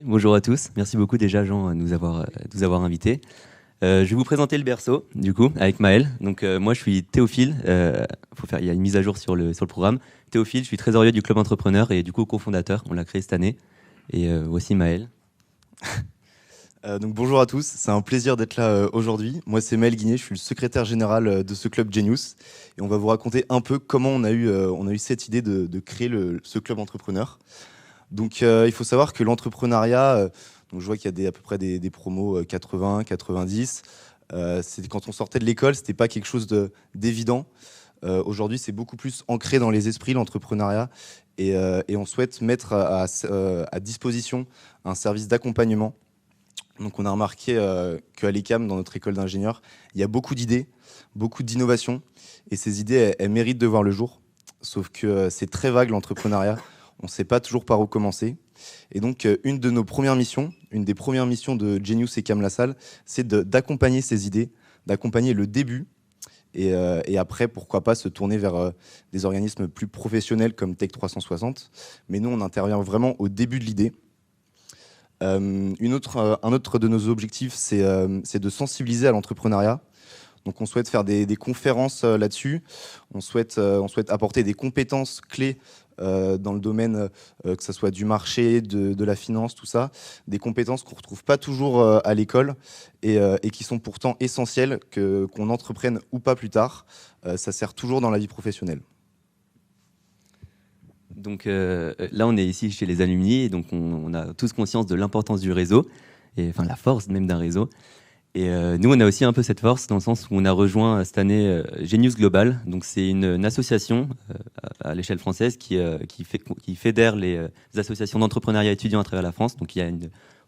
Bonjour à tous, merci beaucoup déjà Jean de nous avoir invités. Je vais vous présenter le berceau du coup avec Maël. Donc moi je suis Théophile, il y a une mise à jour sur le programme. Théophile, je suis trésorier du club entrepreneur et du coup cofondateur, on l'a créé cette année. Et voici Maël. Donc bonjour à tous, c'est un plaisir d'être là aujourd'hui. Moi c'est Maël Guigné, je suis le secrétaire général de ce club Genius et on va vous raconter un peu comment on a eu cette idée de créer ce club entrepreneur. Donc il faut savoir que l'entrepreneuriat, donc je vois qu'il y a à peu près des promos 80, 90. Quand on sortait de l'école, c'était pas quelque chose d'évident. Aujourd'hui, c'est beaucoup plus ancré dans les esprits, l'entrepreneuriat, et on souhaite mettre à disposition un service d'accompagnement. Donc on a remarqué qu'à l'ECAM, dans notre école d'ingénieurs, il y a beaucoup d'idées, beaucoup d'innovations, et ces idées, elles méritent de voir le jour. Sauf que c'est très vague l'entrepreneuriat, on ne sait pas toujours par où commencer. Et donc une des premières missions de Genius et Cam Lassalle, c'est d'accompagner ces idées, d'accompagner le début, et après, pourquoi pas se tourner vers des organismes plus professionnels comme Tech 360. Mais nous, on intervient vraiment au début de l'idée. Un autre de nos objectifs, c'est de sensibiliser à l'entrepreneuriat. Donc on souhaite faire des conférences là-dessus. On souhaite apporter des compétences clés dans le domaine, que ce soit du marché, de la finance, tout ça. Des compétences qu'on ne retrouve pas toujours à l'école et qui sont pourtant essentielles qu'on entreprenne ou pas plus tard. Ça sert toujours dans la vie professionnelle. Donc là on est ici chez les alumni, et donc on a tous conscience de l'importance du réseau, et enfin la force même d'un réseau. Et nous, on a aussi un peu cette force dans le sens où on a rejoint cette année Genius Global. Donc, c'est une association à l'échelle française qui fédère les associations d'entrepreneuriat étudiants à travers la France. Donc, il y a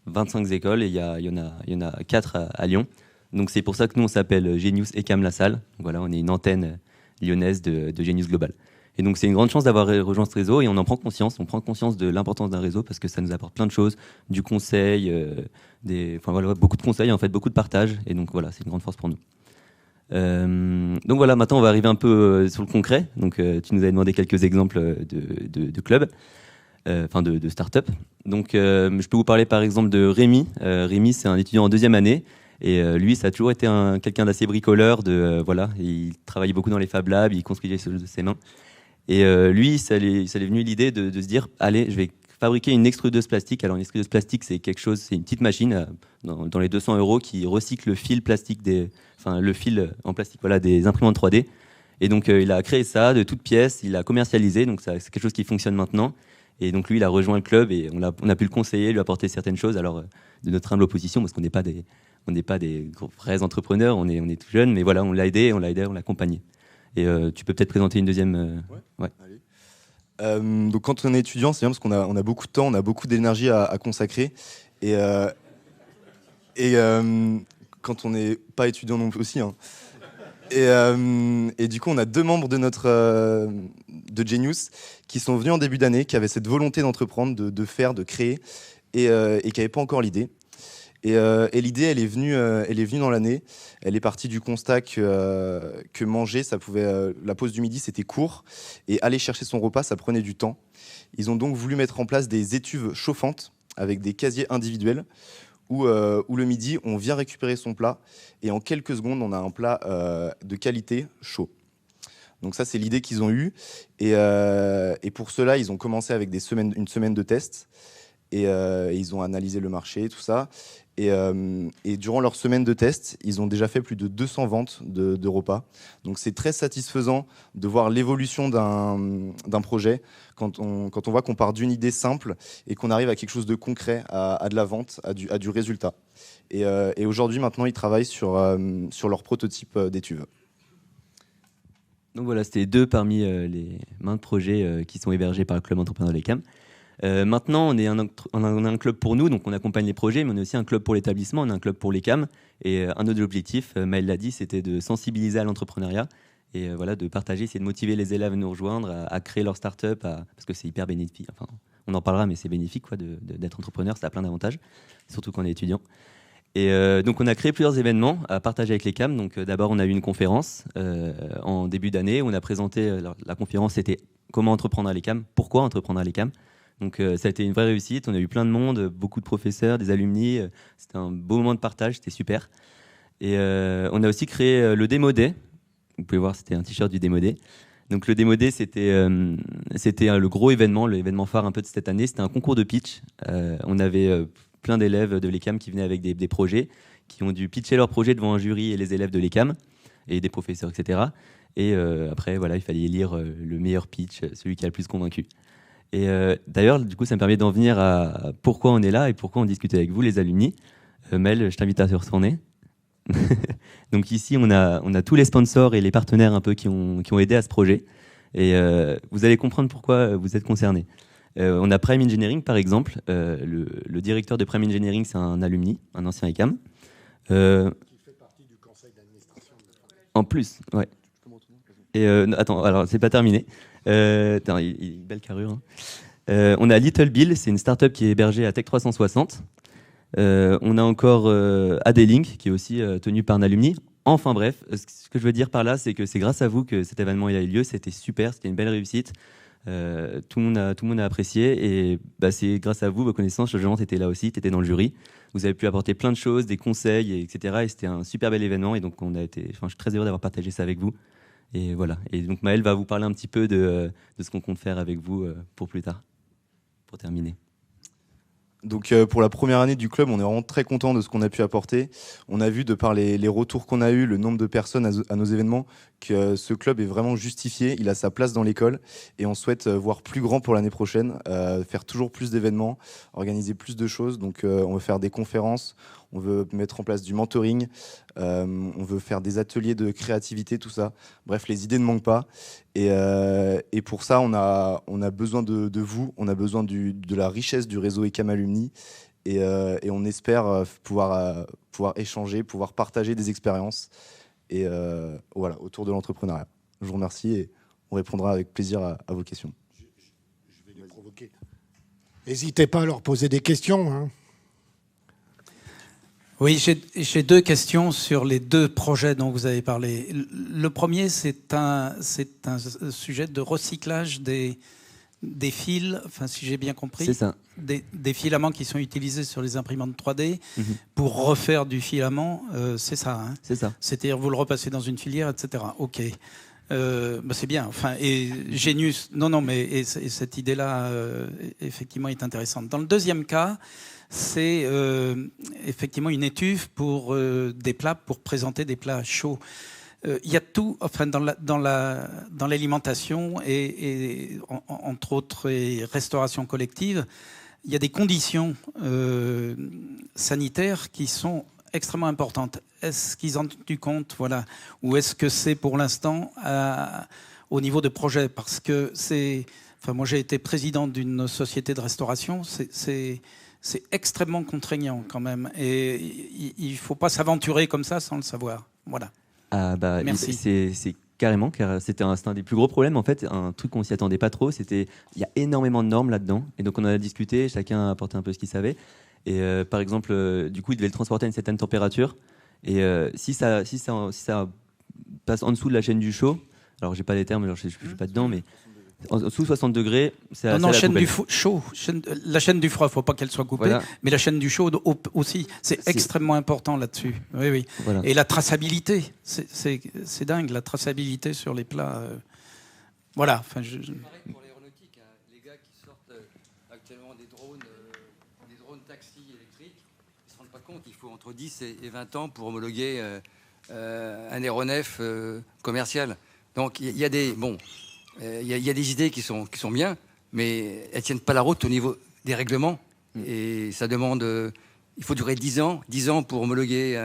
25 écoles et il y en a 4 à Lyon. Donc, c'est pour ça que nous, on s'appelle Genius et Cam Lassalle. Donc, voilà, on est une antenne lyonnaise de Genius Global. Et donc, c'est une grande chance d'avoir rejoint ce réseau et on en prend conscience. On prend conscience de l'importance d'un réseau parce que ça nous apporte plein de choses, du conseil, beaucoup de conseils, en fait, beaucoup de partage. Et donc, voilà, c'est une grande force pour nous. Donc, voilà, maintenant, on va arriver un peu sur le concret. Donc, tu nous avais demandé quelques exemples de clubs, de start-up. Donc, je peux vous parler, par exemple, de Rémi. Rémi, c'est un étudiant en deuxième année. Et lui, ça a toujours été quelqu'un d'assez bricoleur. Il travaillait beaucoup dans les Fab Labs, il construisait de ses mains. Et lui, ça lui est venu l'idée de se dire, allez, je vais fabriquer une extrudeuse plastique. Alors, une extrudeuse plastique, c'est une petite machine dans les 200 € qui recycle le fil plastique le fil en plastique, voilà, des imprimantes 3D. Et donc, il a créé ça de toutes pièces, il a commercialisé, donc c'est quelque chose qui fonctionne maintenant. Et donc, lui, il a rejoint le club et on a pu le conseiller, lui apporter certaines choses. Alors, de notre humble opposition, parce qu'on n'est pas des vrais entrepreneurs, on est tout jeunes, mais voilà, on l'a aidé, on l'a accompagné. Et tu peux peut-être présenter une deuxième. Ouais. Allez. Donc quand on est étudiant, c'est bien parce qu'on a beaucoup de temps, on a beaucoup d'énergie à consacrer. Et quand on n'est pas étudiant non plus aussi. Hein. Et du coup, on a 2 membres de Genius qui sont venus en début d'année, qui avaient cette volonté d'entreprendre, de faire, de créer, et qui n'avaient pas encore l'idée. Et l'idée, elle est venue dans l'année. Elle est partie du constat que manger, la pause du midi, c'était court. Et aller chercher son repas, ça prenait du temps. Ils ont donc voulu mettre en place des étuves chauffantes avec des casiers individuels où le midi, on vient récupérer son plat. Et en quelques secondes, on a un plat de qualité chaud. Donc ça, c'est l'idée qu'ils ont eue. Et pour cela, ils ont commencé avec une semaine de tests. Et ils ont analysé le marché, tout ça. Et durant leur semaine de test, ils ont déjà fait plus de 200 ventes de repas. Donc c'est très satisfaisant de voir l'évolution d'un projet quand on voit qu'on part d'une idée simple et qu'on arrive à quelque chose de concret, à de la vente, à du résultat. Et aujourd'hui, maintenant, ils travaillent sur leur prototype d'étuve. Donc voilà, c'était 2 parmi les mains de projets qui sont hébergés par le Club Entrepreneur de l'ECAM. Maintenant, on a un club pour nous, donc on accompagne les projets, mais on a aussi un club pour l'établissement, on a un club pour l'ECAM. Et un autre objectif, Maël l'a dit, c'était de sensibiliser à l'entrepreneuriat et de partager, essayer de motiver les élèves à nous rejoindre, à créer leur start-up, parce que c'est hyper bénéfique. Enfin, on en parlera, mais c'est bénéfique d'être entrepreneur, ça a plein d'avantages, surtout quand on est étudiant. Et donc, on a créé plusieurs événements à partager avec l'ECAM. Donc, d'abord, on a eu une conférence en début d'année où on a présenté, la conférence, c'était comment entreprendre à l'ECAM, pourquoi entreprendre à l'ECAM. Donc ça a été une vraie réussite. On a eu plein de monde, beaucoup de professeurs, des alumni. C'était un beau moment de partage, c'était super. Et on a aussi créé le Démo Day. Vous pouvez voir, c'était un t-shirt du Démo Day. Donc le Démo Day, c'était le gros événement, l'événement phare un peu de cette année. C'était un concours de pitch. On avait plein d'élèves de l'ECAM qui venaient avec des projets, qui ont dû pitcher leur projet devant un jury et les élèves de l'ECAM, et des professeurs, etc. Et après, voilà, il fallait lire le meilleur pitch, celui qui a le plus convaincu. Et d'ailleurs, du coup, ça me permet d'en venir à pourquoi on est là et pourquoi on discute avec vous, les alumni. Mel, je t'invite à se retourner. Donc ici, on a tous les sponsors et les partenaires un peu qui ont aidé à ce projet. Et vous allez comprendre pourquoi vous êtes concernés. On a Prime Engineering, par exemple. Le directeur de Prime Engineering, c'est un alumni, un ancien ECAM. Qui fait partie du conseil d'administration. En plus, ouais. Et attends, alors c'est pas terminé. Attends, belle carrure. Hein. On a Little Bill, c'est une start-up qui est hébergée à Tech 360. On a encore Adelink, qui est aussi tenu par un alumni. Enfin bref, ce que je veux dire par là, c'est que c'est grâce à vous que cet événement a eu lieu. C'était super, c'était une belle réussite. Tout le monde a apprécié. Et c'est grâce à vous, vos connaissances. Jean, tu étais là aussi, tu étais dans le jury. Vous avez pu apporter plein de choses, des conseils, etc. Et c'était un super bel événement. Et donc, je suis très heureux d'avoir partagé ça avec vous. Et voilà. Et donc, Maël va vous parler un petit peu de ce qu'on compte faire avec vous pour plus tard, pour terminer. Donc pour la première année du club, on est vraiment très content de ce qu'on a pu apporter. On a vu de par les retours qu'on a eu, le nombre de personnes à nos événements, que ce club est vraiment justifié. Il a sa place dans l'école et on souhaite voir plus grand pour l'année prochaine, faire toujours plus d'événements, organiser plus de choses. Donc on veut faire des conférences, on veut mettre en place du mentoring, on veut faire des ateliers de créativité, tout ça. Bref, les idées ne manquent pas. Et pour ça, on a besoin de vous, on a besoin de la richesse du réseau ECAM Alumni. Et on espère pouvoir échanger, pouvoir partager des expériences et voilà, autour de l'entrepreneuriat. Je vous remercie et on répondra avec plaisir à vos questions. Je vais les provoquer. N'hésitez pas à leur poser des questions. Hein. Oui, j'ai deux questions sur les deux projets dont vous avez parlé. Le premier, c'est un sujet de recyclage des fils, enfin, si j'ai bien compris. C'est ça. Des filaments qui sont utilisés sur les imprimantes 3D pour refaire du filament, c'est ça. Hein, c'est ça. C'est-à-dire vous le repassez dans une filière, etc. Ok. C'est bien. Enfin, et Genius, mais cette idée-là, effectivement, est intéressante. Dans le deuxième cas, c'est effectivement une étuve pour des plats, pour présenter des plats chauds. Il y a tout, enfin, dans l'alimentation et entre autres restauration collective, il y a des conditions sanitaires qui sont extrêmement importantes. Est-ce qu'ils en ont tenu compte, voilà, ou est-ce que c'est pour l'instant au niveau de projet? Parce que moi j'ai été président d'une société de restauration, c'est extrêmement contraignant quand même, et il ne faut pas s'aventurer comme ça sans le savoir. Voilà. Merci. C'est carrément, car c'était un des plus gros problèmes en fait, un truc qu'on s'y attendait pas trop. Il y a énormément de normes là-dedans, et donc on en a discuté, chacun a apporté un peu ce qu'il savait. Et par exemple, du coup, il devait le transporter à une certaine température, et si ça passe en dessous de la chaîne du chaud, alors j'ai pas les termes, alors je suis pas dedans, mais en dessous de 60 degrés, c'est à la chaîne poubelle. du chaud. La chaîne du froid, il ne faut pas qu'elle soit coupée. Voilà. Mais la chaîne du chaud aussi, c'est extrêmement important là-dessus. Oui. Voilà. Et la traçabilité, c'est dingue, la traçabilité sur les plats. Voilà. Pareil pour l'aéronautique. Hein. Les gars qui sortent actuellement des drones taxis électriques, ils ne se rendent pas compte. Il faut entre 10 et 20 ans pour homologuer un aéronef commercial. Donc il y a des... Bon, il y a des idées qui sont bien, mais elles ne tiennent pas la route au niveau des règlements. Et ça demande... il faut durer 10 ans pour homologuer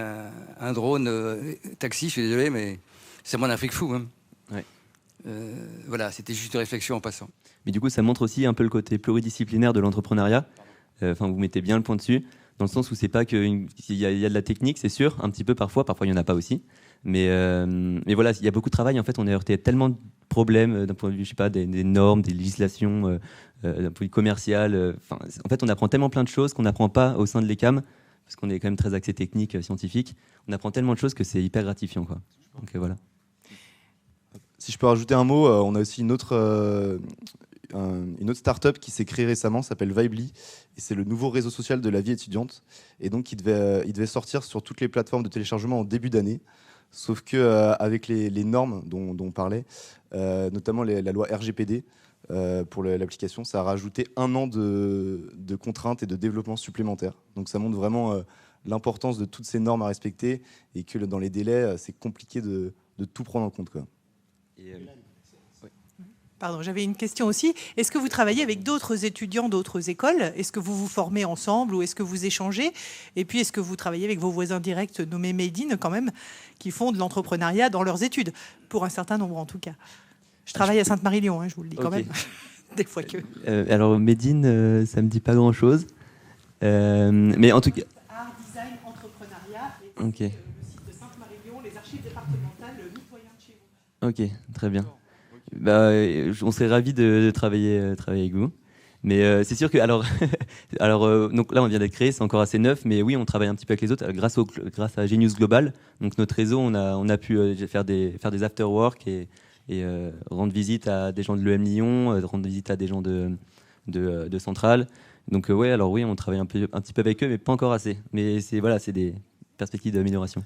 un drone taxi. Je suis désolé, mais c'est moins d'un fric fou. Hein. Ouais. Voilà, c'était juste une réflexion en passant. Mais du coup, ça montre aussi un peu le côté pluridisciplinaire de l'entrepreneuriat. Vous mettez bien le point dessus, dans le sens où c'est pas qu'il y a de la technique, c'est sûr, un petit peu parfois il n'y en a pas aussi. Mais voilà, il y a beaucoup de travail. En fait, on est heurté à tellement de problèmes d'un point de vue, je sais pas, des normes, des législations, d'un point de vue commercial. En fait, on apprend tellement plein de choses qu'on n'apprend pas au sein de l'ECAM, parce qu'on est quand même très axé technique, scientifique. On apprend tellement de choses que c'est hyper gratifiant, quoi. Donc voilà. Si je peux rajouter un mot, on a aussi une autre une autre start-up qui s'est créée récemment, s'appelle Vibely, et c'est le nouveau réseau social de la vie étudiante. Et donc, il devait sortir sur toutes les plateformes de téléchargement en début d'année. Sauf que avec les normes dont on parlait, notamment la loi RGPD pour l'application, ça a rajouté 1 an de contraintes et de développement supplémentaires. Donc ça montre vraiment l'importance de toutes ces normes à respecter et que dans les délais, c'est compliqué de tout prendre en compte, quoi. Pardon, j'avais une question aussi. Est-ce que vous travaillez avec d'autres étudiants d'autres écoles? Est-ce que vous vous formez ensemble ou est-ce que vous échangez? Et puis, est-ce que vous travaillez avec vos voisins directs nommés Made in, quand même, qui font de l'entrepreneuriat dans leurs études? Pour un certain nombre, en tout cas. Je travaille à Sainte-Marie-Lyon, je vous le dis quand même. Des fois que... alors, Made in, ça me dit pas grand-chose. Mais en tout cas... Art, design, entrepreneuriat. Et Ok. le site de Sainte-Marie-Lyon, les archives départementales mitoyennes chez vous. Ok, très bien. On serait ravis de travailler avec vous. Mais c'est sûr que donc là on vient d'être créé, c'est encore assez neuf, mais oui on travaille un petit peu avec les autres grâce à Genius Global. Donc notre réseau, on a pu faire des after-work et rendre visite à des gens de l'EM Lyon, rendre visite à des gens de Centrale. Donc oui on travaille un petit peu avec eux, mais pas encore assez. Mais c'est des perspectives d'amélioration.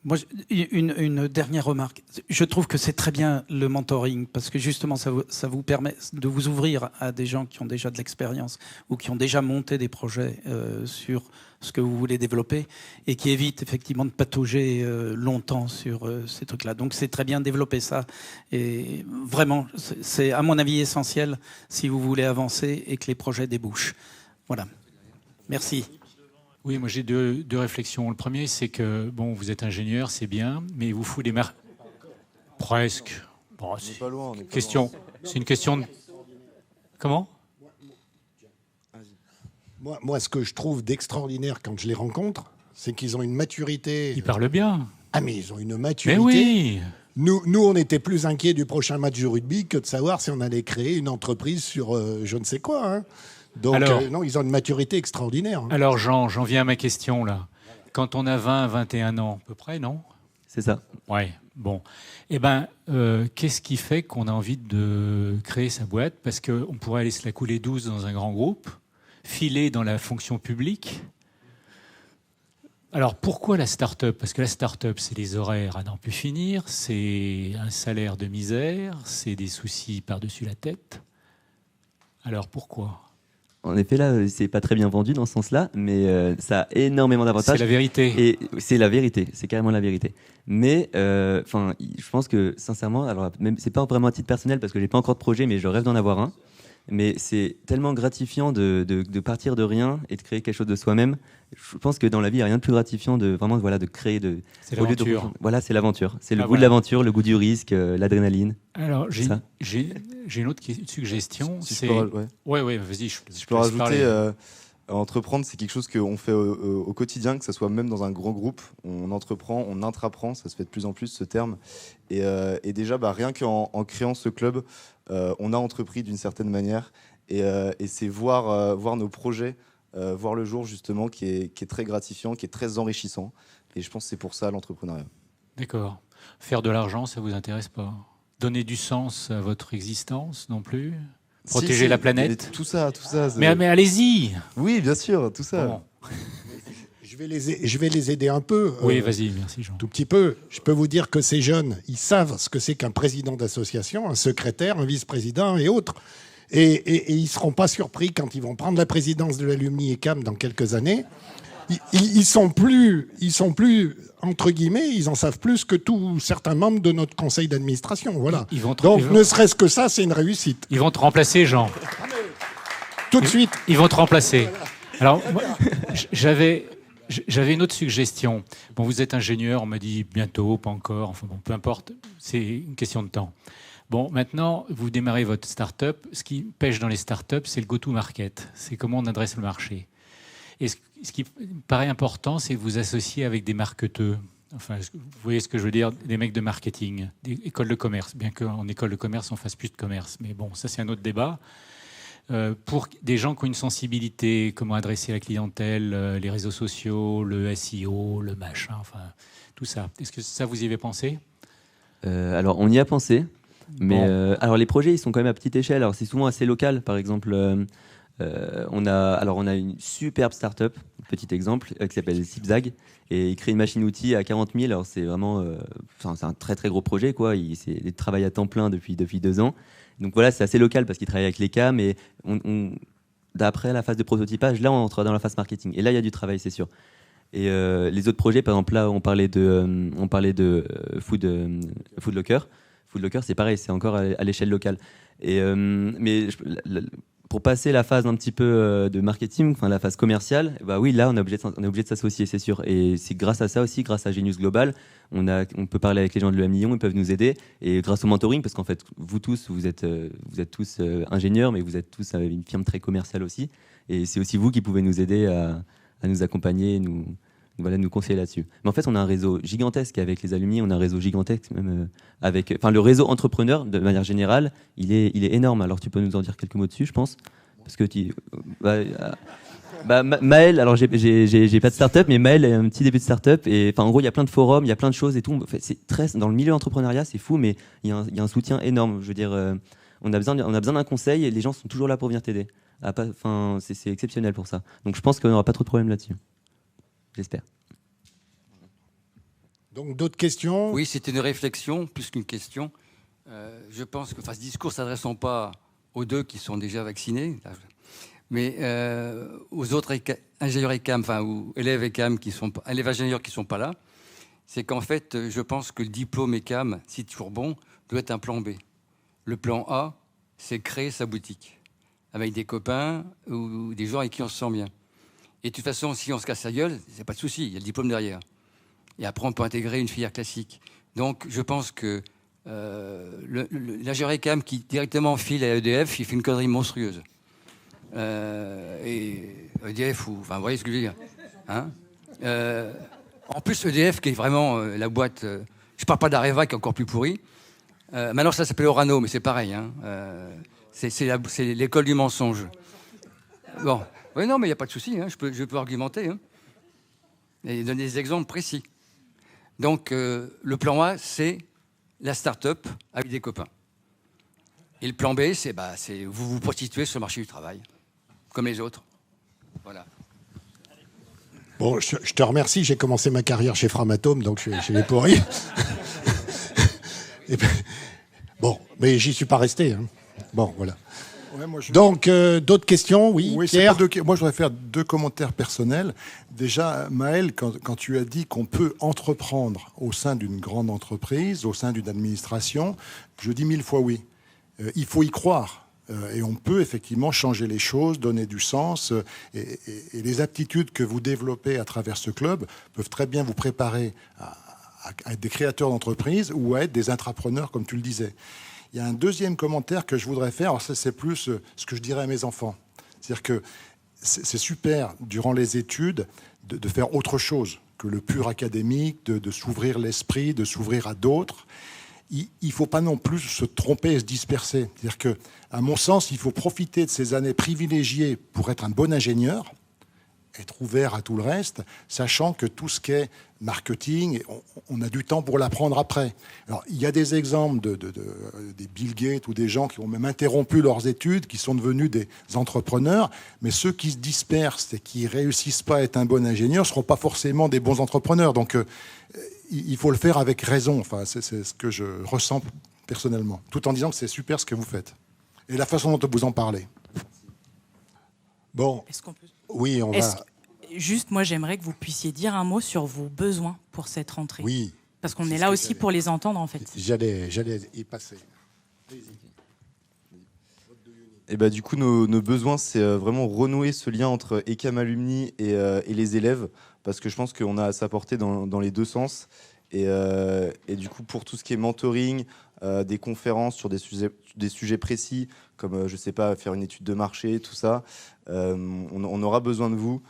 Moi, une dernière remarque. Je trouve que c'est très bien le mentoring parce que justement, ça vous permet de vous ouvrir à des gens qui ont déjà de l'expérience ou qui ont déjà monté des projets sur ce que vous voulez développer et qui évitent effectivement de patauger longtemps sur ces trucs-là. Donc, c'est très bien de développer ça. Et vraiment, c'est à mon avis essentiel si vous voulez avancer et que les projets débouchent. Voilà. Merci. Oui, moi j'ai deux réflexions. Le premier, c'est que, bon, vous êtes ingénieur, c'est bien, mais vous fout des Presque. Bon, c'est pas loin, c'est une question de... Comment ? Moi, ce que je trouve d'extraordinaire quand je les rencontre, c'est qu'ils ont une maturité... Ils parlent bien. Ah, mais ils ont une maturité... Mais oui. Nous, on était plus inquiets du prochain match de rugby que de savoir si on allait créer une entreprise sur je ne sais quoi, hein. Donc, non, ils ont une maturité extraordinaire. Alors, j'en viens à ma question, là. Quand on a 20, 21 ans, à peu près, non ? C'est ça. Ouais, bon. Eh bien, qu'est-ce qui fait qu'on a envie de créer sa boîte ? Parce qu'on pourrait aller se la couler douce dans un grand groupe, filer dans la fonction publique. Alors, pourquoi la start-up ? Parce que la start-up, c'est les horaires à n'en plus finir, c'est un salaire de misère, c'est des soucis par-dessus la tête. Alors, pourquoi ? En effet, là, c'est pas très bien vendu dans ce sens-là, mais ça a énormément d'avantages. C'est la vérité. Et c'est la vérité, c'est carrément la vérité. Mais, je pense que, sincèrement, alors, même, c'est pas vraiment à titre personnel parce que j'ai pas encore de projet, mais je rêve d'en avoir un. Mais c'est tellement gratifiant de partir de rien et de créer quelque chose de soi-même. Je pense que dans la vie, il n'y a rien de plus gratifiant de créer. C'est l'aventure. Voilà, c'est l'aventure. C'est le goût de voilà. l'aventure, le goût du risque, l'adrénaline. Alors, j'ai une autre suggestion. Si c'est... je peux, Ouais, vas-y. Si je peux rajouter, entreprendre, c'est quelque chose qu'on fait au quotidien, que ce soit même dans un grand groupe. On entreprend, on intraprend, ça se fait de plus en plus ce terme. Et déjà, rien qu'en créant ce club, on a entrepris d'une certaine manière. Et c'est voir nos projets, voir le jour justement, qui est très gratifiant, qui est très enrichissant. Et je pense que c'est pour ça l'entrepreneuriat. D'accord. Faire de l'argent, ça vous intéresse pas ? Donner du sens à votre existence non plus ? Protéger la planète ? Tout ça. Mais allez-y ! Oui, bien sûr, tout ça. Bon. Je vais les aider un peu. Oui, vas-y, merci Jean. Tout petit peu. Je peux vous dire que ces jeunes, ils savent ce que c'est qu'un président d'association, un secrétaire, un vice-président et autres. Et ils ne seront pas surpris quand ils vont prendre la présidence de l'Alumni ECAM dans quelques années. Ils sont plus, entre guillemets, ils en savent plus que tous certains membres de notre conseil d'administration. Voilà. Donc, ne serait-ce que ça, c'est une réussite. Ils vont te remplacer, Jean. Tout de suite. Ils vont te remplacer. Alors, moi, j'avais une autre suggestion. Bon, vous êtes ingénieur, on m'a dit bientôt, pas encore, enfin bon, peu importe, c'est une question de temps. Bon, maintenant, vous démarrez votre start-up. Ce qui pêche dans les start-up, c'est le go-to-market. C'est comment on adresse le marché. Et ce qui me paraît important, c'est vous associer avec des marketeurs. Enfin, vous voyez ce que je veux dire, des mecs de marketing, des écoles de commerce. Bien qu'en école de commerce, on fasse plus de commerce. Mais bon, ça, c'est un autre débat. Pour des gens qui ont une sensibilité, comment adresser la clientèle, les réseaux sociaux, le SEO, le machin, enfin, tout ça. Est-ce que ça, vous y avez pensé ? Alors, on y a pensé. Mais Bon. alors les projets, ils sont quand même à petite échelle. Alors c'est souvent assez local. Par exemple, on a une superbe start-up, petit exemple, qui s'appelle Zipzag, et il crée une machine-outil à 40 000. Alors c'est vraiment, c'est un très très gros projet, quoi. C'est des travail à temps plein depuis 2 ans. Donc voilà, c'est assez local parce qu'il travaille avec les CAM et d'après la phase de prototypage, là on entre dans la phase marketing. Et là il y a du travail, c'est sûr. Et les autres projets, par exemple, là on parlait de Food Locker. Food Locker, c'est pareil, c'est encore à l'échelle locale. Et pour passer la phase un petit peu de marketing, enfin la phase commerciale, bah oui, là on est obligé de s'associer, c'est sûr. Et c'est grâce à ça aussi, grâce à Genius Global, on peut parler avec les gens de l'EM Lyon, ils peuvent nous aider. Et grâce au mentoring, parce qu'en fait vous tous, vous êtes tous ingénieurs, mais vous êtes tous une firme très commerciale aussi. Et c'est aussi vous qui pouvez nous aider à nous accompagner, nous conseiller là-dessus. Mais en fait, on a un réseau gigantesque avec les alumni, on a un réseau gigantesque même le réseau entrepreneur de manière générale, il est énorme. Alors tu peux nous en dire quelques mots dessus, je pense, parce que Maël, alors j'ai pas de start-up, mais Maël a un petit début de start-up et en gros il y a plein de forums, il y a plein de choses et tout. C'est très dans le milieu entrepreneuriat, c'est fou, mais il y a un soutien énorme. Je veux dire, on a besoin d'un conseil et les gens sont toujours là pour venir t'aider. C'est exceptionnel pour ça. Donc je pense qu'on n'aura pas trop de problèmes là-dessus. J'espère. Donc d'autres questions? Oui, c'était une réflexion plus qu'une question. Je pense que ce discours s'adressant pas aux deux qui sont déjà vaccinés, mais aux autres ingénieurs ECAM, ou élèves ECAM élèves ingénieurs qui sont pas là, c'est qu'en fait, je pense que le diplôme ECAM, si toujours bon, doit être un plan B. Le plan A, c'est créer sa boutique avec des copains ou des gens avec qui on se sent bien. Et de toute façon, si on se casse la gueule, c'est pas de souci, il y a le diplôme derrière. Et après, on peut intégrer une filière classique. Donc, je pense que l'ingénieur ECAM qui directement file à EDF, il fait une connerie monstrueuse. Et EDF, vous voyez ce que je veux dire, hein. En plus, EDF, qui est vraiment la boîte... je parle pas d'Areva, qui est encore plus pourrie. Maintenant, ça s'appelle Orano, mais c'est pareil. Hein. C'est l'école du mensonge. Bon, oui, non, mais il n'y a pas de souci. Hein. Je peux argumenter. Hein. Et donner des exemples précis. Donc, le plan A, c'est la start-up avec des copains. Et le plan B, c'est vous vous prostituez sur le marché du travail, comme les autres. Voilà. Bon, je te remercie. J'ai commencé ma carrière chez Framatome, donc je l'ai pourri. Bon, mais j'y suis pas resté. Hein. Bon, voilà. Ouais, Donc, d'autres questions? Oui, Pierre. Moi, je voudrais faire 2 commentaires personnels. Déjà, Maël, quand tu as dit qu'on peut entreprendre au sein d'une grande entreprise, au sein d'une administration, je dis 1000 fois oui. Il faut y croire. Et on peut effectivement changer les choses, donner du sens. Et les aptitudes que vous développez à travers ce club peuvent très bien vous préparer à être des créateurs d'entreprise ou à être des intrapreneurs, comme tu le disais. Il y a un deuxième commentaire que je voudrais faire. Alors ça, c'est plus ce que je dirais à mes enfants. C'est-à-dire que c'est super, durant les études, de faire autre chose que le pur académique, de s'ouvrir l'esprit, de s'ouvrir à d'autres. Il ne faut pas non plus se tromper et se disperser. C'est-à-dire que, à mon sens, il faut profiter de ces années privilégiées pour être un bon ingénieur, être ouvert à tout le reste, sachant que tout ce qui est marketing, on a du temps pour l'apprendre après. Alors, il y a des exemples des Bill Gates ou des gens qui ont même interrompu leurs études, qui sont devenus des entrepreneurs, mais ceux qui se dispersent et qui ne réussissent pas à être un bon ingénieur ne seront pas forcément des bons entrepreneurs. Donc, il faut le faire avec raison. Enfin, c'est ce que je ressens personnellement, tout en disant que c'est super ce que vous faites. Et la façon dont vous en parlez. Bon, Est-ce qu'on peut... oui, on va... Juste, moi, j'aimerais que vous puissiez dire un mot sur vos besoins pour cette rentrée. Oui. Parce qu'on est là aussi pour les entendre, en fait. J'allais y passer. Et bah, du coup, nos besoins, c'est vraiment renouer ce lien entre ECAM Alumni et les élèves, parce que je pense qu'on a à s'apporter dans les deux sens. Et du coup, pour tout ce qui est mentoring, des conférences sur des sujets précis, comme, je sais pas, faire une étude de marché, tout ça, on aura besoin de vous.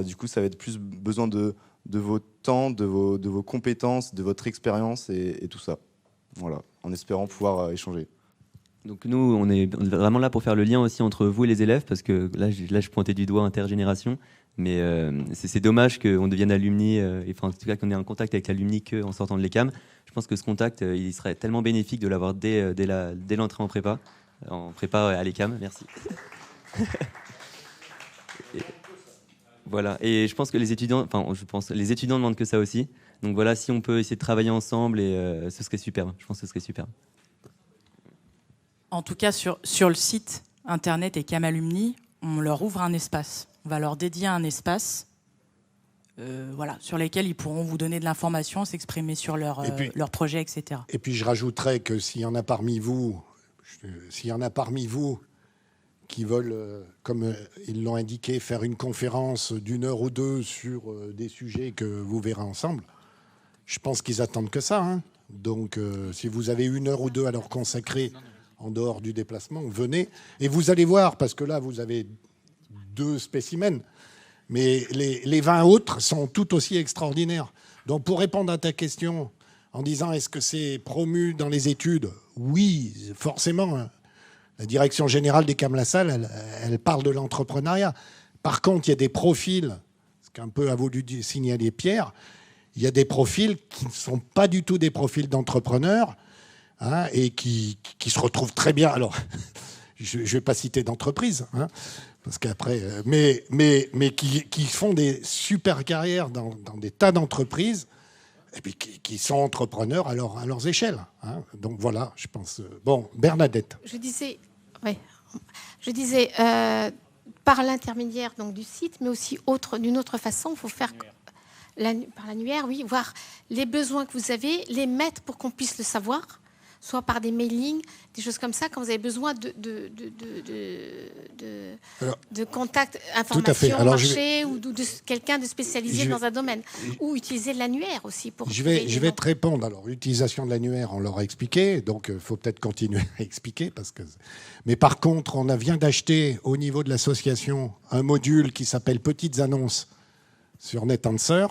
Du coup, ça va être plus besoin de vos temps, de vos compétences, de votre expérience et tout ça. Voilà, en espérant pouvoir échanger. Donc nous, on est vraiment là pour faire le lien aussi entre vous et les élèves, parce que là, je pointais du doigt intergénération, mais c'est dommage qu'on devienne alumni, en tout cas qu'on ait un contact avec l'alumni qu'en sortant de l'ECAM. Je pense que ce contact, il serait tellement bénéfique de l'avoir dès l'entrée en prépa à l'ECAM. Merci. Voilà, et je pense que les étudiants demandent que ça aussi. Donc voilà, si on peut essayer de travailler ensemble, ce serait super. Je pense que ce serait super. En tout cas, sur le site internet ECAM Alumni, on leur ouvre un espace. On va leur dédier un espace sur lesquels ils pourront vous donner de l'information, s'exprimer sur leur projet, etc. Et puis je rajouterais que s'il y en a parmi vous qui veulent, comme ils l'ont indiqué, faire une conférence d'1 heure ou 2 sur des sujets que vous verrez ensemble, je pense qu'ils attendent que ça. Hein. Donc si vous avez 1 heure ou 2 à leur consacrer en dehors du déplacement, venez. Et vous allez voir, parce que là, vous avez 2 spécimens, mais les 20 autres sont tout aussi extraordinaires. Donc pour répondre à ta question, en disant est-ce que c'est promu dans les études ? Oui, forcément. La direction générale d'ECAM La Salle, elle parle de l'entrepreneuriat. Par contre, il y a des profils, ce qu'un peu a voulu signaler Pierre, il y a des profils qui ne sont pas du tout des profils d'entrepreneurs, hein, et qui se retrouvent très bien. Alors, je ne vais pas citer d'entreprise, hein, parce qu'après, mais qui font des super carrières dans des tas d'entreprises, et puis qui sont entrepreneurs à leurs échelles. Hein. Donc voilà, je pense. Bon, Bernadette. Je disais par l'intermédiaire donc du site, mais aussi d'une autre façon, il faut faire par l'annuaire, oui, voir les besoins que vous avez, les mettre pour qu'on puisse le savoir, soit par des mailings, des choses comme ça, quand vous avez besoin de contacts, informations, marché, ou de quelqu'un de spécialisé dans un domaine. Ou utiliser l'annuaire aussi. Je vais te répondre. Alors, l'utilisation de l'annuaire, on leur a expliqué, donc il faut peut-être continuer à expliquer. Mais par contre, on vient d'acheter au niveau de l'association un module qui s'appelle Petites Annonces sur NetAnswer.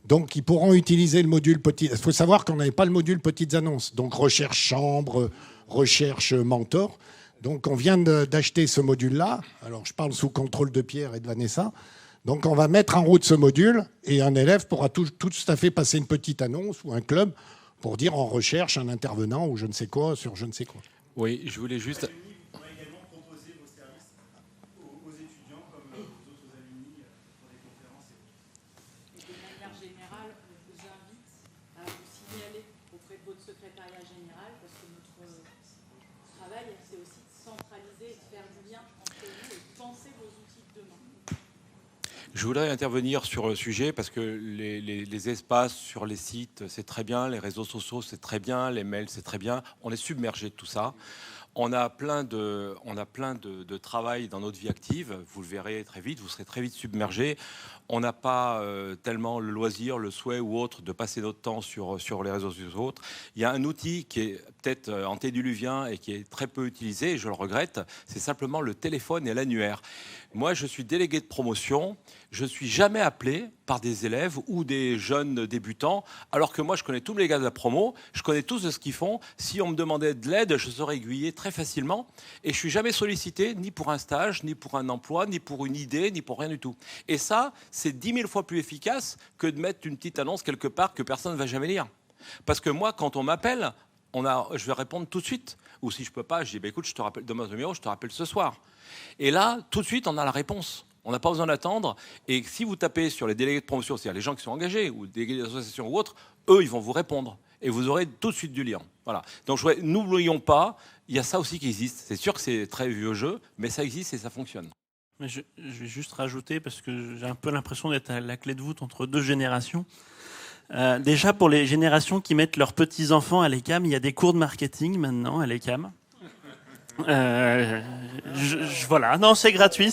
Donc, ils pourront utiliser le module petit. Il faut savoir qu'on n'avait pas le module petites annonces. Donc, recherche chambre, recherche mentor. Donc, on vient d'acheter ce module-là. Alors, je parle sous contrôle de Pierre et de Vanessa. Donc, on va mettre en route ce module et un élève pourra tout à fait passer une petite annonce ou un club pour dire on recherche un intervenant ou je ne sais quoi sur je ne sais quoi. Oui, je voulais juste... Je voudrais intervenir sur le sujet parce que les espaces sur les sites, c'est très bien, les réseaux sociaux, c'est très bien, les mails, c'est très bien. On est submergé de tout ça. On a plein de travail dans notre vie active. Vous le verrez très vite, vous serez très vite submergé. On n'a pas tellement le loisir, le souhait ou autre de passer notre temps sur les réseaux sociaux. Il y a un outil qui est peut-être antédiluvien et qui est très peu utilisé, et je le regrette, c'est simplement le téléphone et l'annuaire. Moi, je suis délégué de promotion. Je ne suis jamais appelé par des élèves ou des jeunes débutants, alors que moi, je connais tous les gars de la promo, je connais tous de ce qu'ils font. Si on me demandait de l'aide, je serais aiguillé très facilement. Et je ne suis jamais sollicité, ni pour un stage, ni pour un emploi, ni pour une idée, ni pour rien du tout. Et ça, c'est 10 000 fois plus efficace que de mettre une petite annonce quelque part que personne ne va jamais lire. Parce que moi, quand on m'appelle, je vais répondre tout de suite. Ou si je ne peux pas, je dis écoute, je te rappelle demain au numéro, je te rappelle ce soir. Et là, tout de suite, on a la réponse. On n'a pas besoin d'attendre. Et si vous tapez sur les délégués de promotion, c'est-à-dire les gens qui sont engagés, ou délégués d'associations ou autres, eux, ils vont vous répondre. Et vous aurez tout de suite du lien. Voilà. Donc, n'oublions pas, il y a ça aussi qui existe. C'est sûr que c'est très vieux jeu, mais ça existe et ça fonctionne. Mais je vais juste rajouter, parce que j'ai un peu l'impression d'être à la clé de voûte entre 2 générations. Déjà, pour les générations qui mettent leurs petits-enfants à l'ECAM, il y a des cours de marketing maintenant à l'ECAM. Voilà, non, c'est gratuit.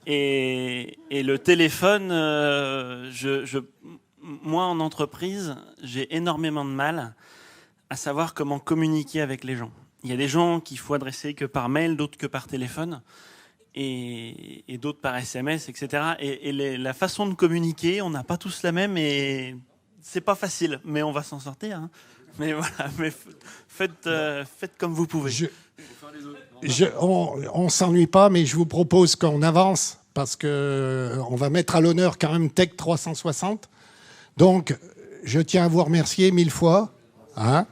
Et le téléphone, moi en entreprise, j'ai énormément de mal à savoir comment communiquer avec les gens. Il y a des gens qu'il faut adresser que par mail, d'autres que par téléphone, et d'autres par SMS, etc. Et la façon de communiquer, on n'a pas tous la même, et c'est pas facile, mais on va s'en sortir. Hein. Mais voilà, mais faites comme vous pouvez. On s'ennuie pas, mais je vous propose qu'on avance parce qu'on va mettre à l'honneur quand même Tech 360. Donc, je tiens à vous remercier 1000 fois. Hein.